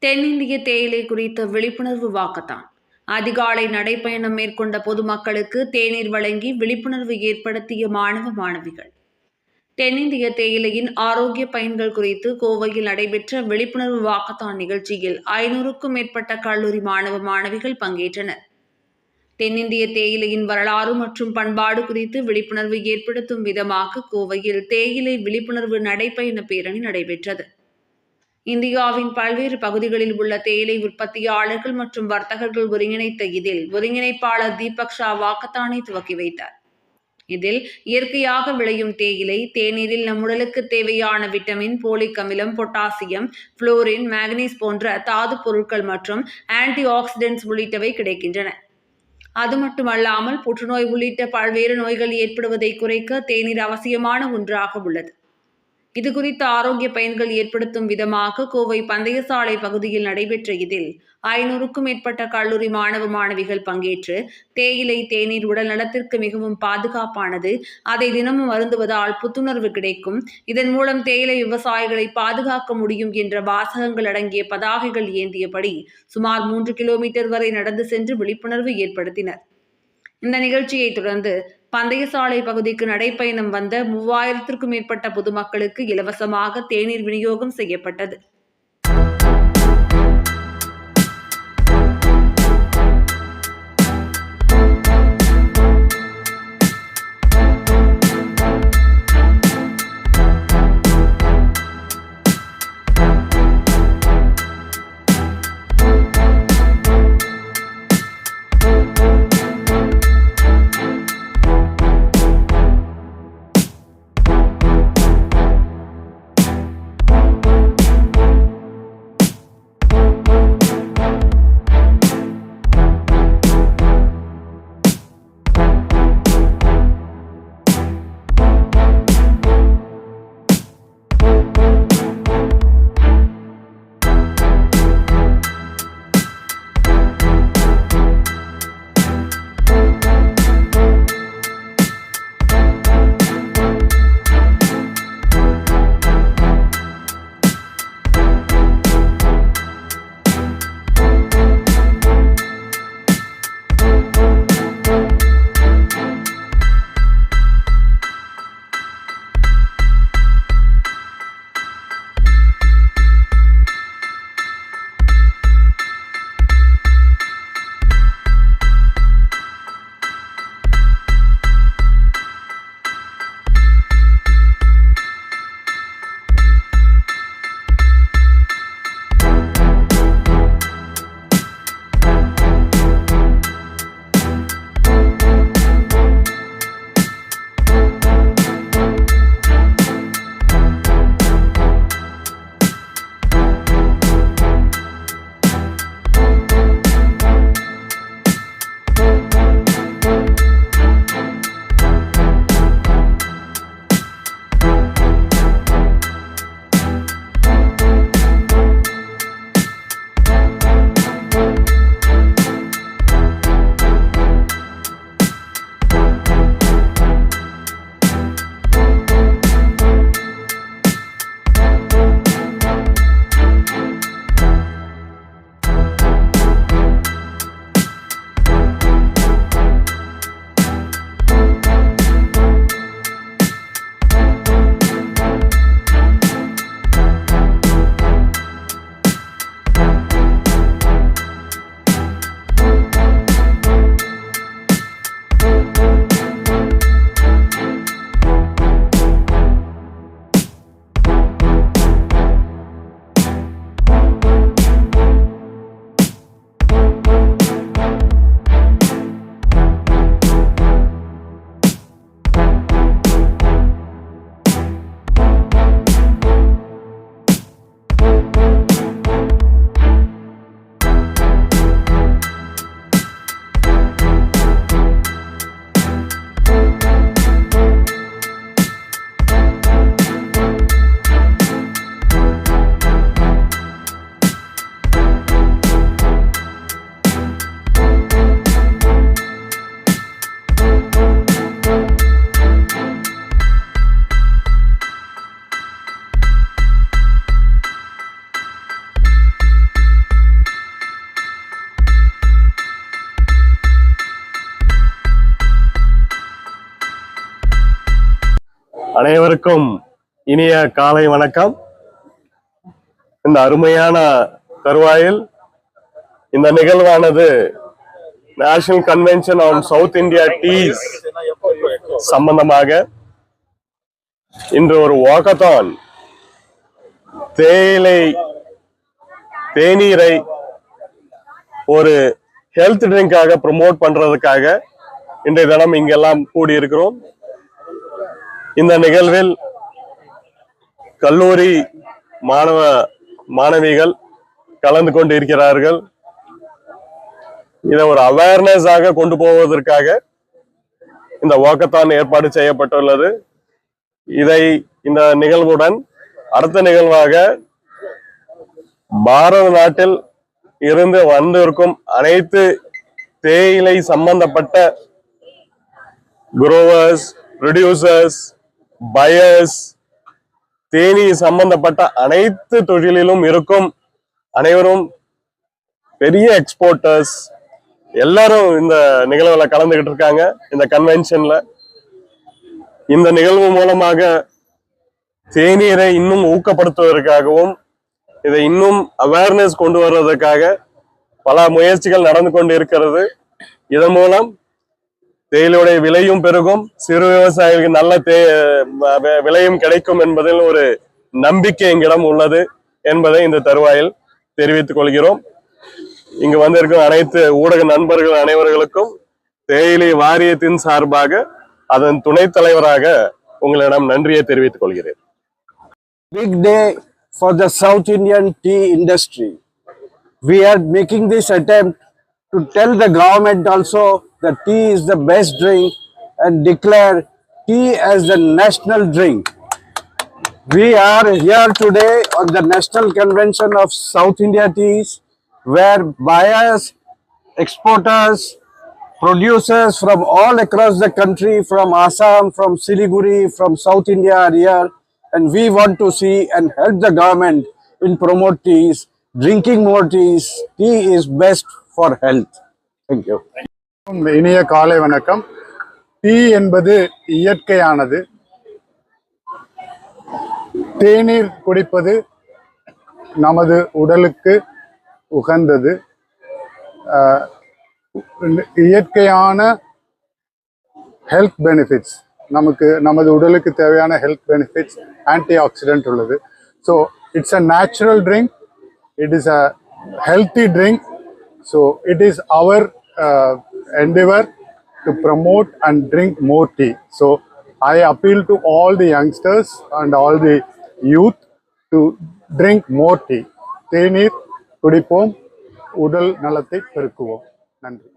தென்னிந்திய தேயிலை குறித்த விழிப்புணர்வு வாக்கத்தான். அதிகாலை நடைப்பயணம் மேற்கொண்ட பொதுமக்களுக்கு தேநீர் வழங்கி விழிப்புணர்வு ஏற்படுத்திய மாணவ மாணவிகள். தென்னிந்திய தேயிலையின் ஆரோக்கிய பயன்கள் குறித்து கோவையில் நடைபெற்ற விழிப்புணர்வு வாக்கத்தான் நிகழ்ச்சியில் 500க்கும் மேற்பட்ட கல்லூரி மாணவ மாணவிகள் பங்கேற்றனர். தென்னிந்திய தேயிலையின் வரலாறு மற்றும் பண்பாடு குறித்து விழிப்புணர்வு ஏற்படுத்தும் விதமாக கோவையில் தேயிலை விழிப்புணர்வு நடைப்பயண பேரணி நடைபெற்றது. இந்தியாவின் பல்வேறு பகுதிகளில் உள்ள தேயிலை உற்பத்தியாளர்கள் மற்றும் வர்த்தகர்கள் ஒருங்கிணைத்த இதில் ஒருங்கிணைப்பாளர் தீபக் ஷா வாக்கத்தானை துவக்கி வைத்தார். இதில் இயற்கையாக விளையும் தேயிலை, தேநீரில் நம் உடலுக்கு தேவையான விட்டமின், போலிக் அமிலம், பொட்டாசியம், புளோரின், மேங்கனீஸ் போன்ற தாது பொருட்கள் மற்றும் ஆன்டி ஆக்சிடென்ட்ஸ் உள்ளிட்டவை கிடைக்கின்றன. அது மட்டுமல்லாமல் புற்றுநோய் உள்ளிட்ட பல்வேறு நோய்கள் ஏற்படுவதை குறைக்க தேநீர் அவசியமான ஒன்றாக உள்ளது. இதுகுறித்த ஆரோக்கிய பயன்கள் ஏற்படுத்தும் விதமாக கோவை பந்தயசாலை பகுதியில் நடைபெற்ற இதில் 500க்கும் மேற்பட்ட கல்லூரி மாணவ மாணவிகள் பங்கேற்று தேயிலை தேநீர் உடல் நலத்திற்கு மிகவும் பாதுகாப்பானது, அதை தினமும் அருந்துவதால் புத்துணர்வு கிடைக்கும், இதன் மூலம் தேயிலை விவசாயிகளை பாதுகாக்க முடியும் என்ற வாசகங்கள் அடங்கிய பதாகைகள் ஏந்தியபடி சுமார் 3 கிலோமீட்டர் வரை நடந்து சென்று விழிப்புணர்வு ஏற்படுத்தினர். இந்த நிகழ்ச்சியை தொடர்ந்து பந்தயசாலை பகுதிக்கு நடைப்பயணம் வந்த 3000க்கும் மேற்பட்ட பொதுமக்களுக்கு இலவசமாக தேநீர் விநியோகம் செய்யப்பட்டது. அனைவருக்கும் இனிய காலை வணக்கம். இந்த அருமையான தருவாயில் இந்த நிகழ்வானது national convention on south India teas சம்பந்தமாக இன்று ஒரு வாக்கத்தான் தேநீரை ஒரு ஹெல்த் ட்ரிங்காக ப்ரமோட் பண்றதுக்காக இன்றைய தினம் இங்கெல்லாம் கூடியிருக்கிறோம். இந்த நிகழ்வில் கல்லூரி மாணவிகள் கலந்து கொண்டு இருக்கிறார்கள். இதை ஒரு அவேர்னஸ் ஆக கொண்டு போவதற்காக இந்த வாக்கத்தான் ஏற்பாடு செய்யப்பட்டுள்ளது. இந்த நிகழ்வுடன் அடுத்த நிகழ்வாக பாரத நாட்டில் இருந்து வந்திருக்கும் அனைத்து தேயிலை சம்பந்தப்பட்ட குரோவர்ஸ், ப்ரொடியூசர்ஸ், பயர்ஸ், தேநீர் சம்பந்தப்பட்ட அனைத்து தொழிலிலும் இருக்கும் அனைவரும், பெரிய எக்ஸ்போர்ட்டர்ஸ் எல்லாரும் இந்த நிகழ்வுல கலந்துகிட்டு இருக்காங்க. இந்த கன்வென்ஷன்ல இந்த நிகழ்வு மூலமாக தேநீரை இன்னும் ஊக்கப்படுத்துவதற்காகவும் இதை இன்னும் அவேர்னஸ் கொண்டு வருவதற்காக பல முயற்சிகள் நடந்து கொண்டு இருக்கிறது. இதன் மூலம் தேயிலுடைய விலையும் பெருகும், சிறு விவசாயிகளுக்கு நல்ல விலையும் கிடைக்கும் என்பதில் ஒரு நம்பிக்கை எங்களிடம் உள்ளது என்பதை இந்த தருவாயில் தெரிவித்துக் கொள்கிறோம். இங்கு வந்திருக்கும் அனைத்து ஊடக நண்பர்கள் அனைவர்களுக்கும் தேயிலை வாரியத்தின் சார்பாக அதன் துணைத் தலைவராக உங்களிடம் நன்றியை தெரிவித்துக் கொள்கிறேன். Big day for the South Indian tea industry. We are making this attempt to tell the government also that tea is the best drink and declare tea as the national drink. We are here today on the National Convention of South India Teas, where buyers, exporters, producers from all across the country, from Assam, from Siliguri, from South India are here, and we want to see and help the government in promote teas, drinking more teas. Tea is best for health. Thank you. இனிய காலை வணக்கம். Tea என்பது இயற்கையானது. தேநீர் குடிப்பது நமது உடலுக்கு உகந்தது. இயற்கையான ஹெல்த் பெனிஃபிட்ஸ், நமது உடலுக்கு தேவையான ஹெல்த் பெனிஃபிட்ஸ், ஆன்டி ஆக்சிடென்ட் உள்ளது. So it's a natural drink, it is a healthy drink. So it is our endeavor to promote and drink more tea. So I appeal to all the youngsters and all the youth to drink more tea. தேநீர் குடிப்போம், உடல் நலத்தை பெருக்குவோம். நன்றி.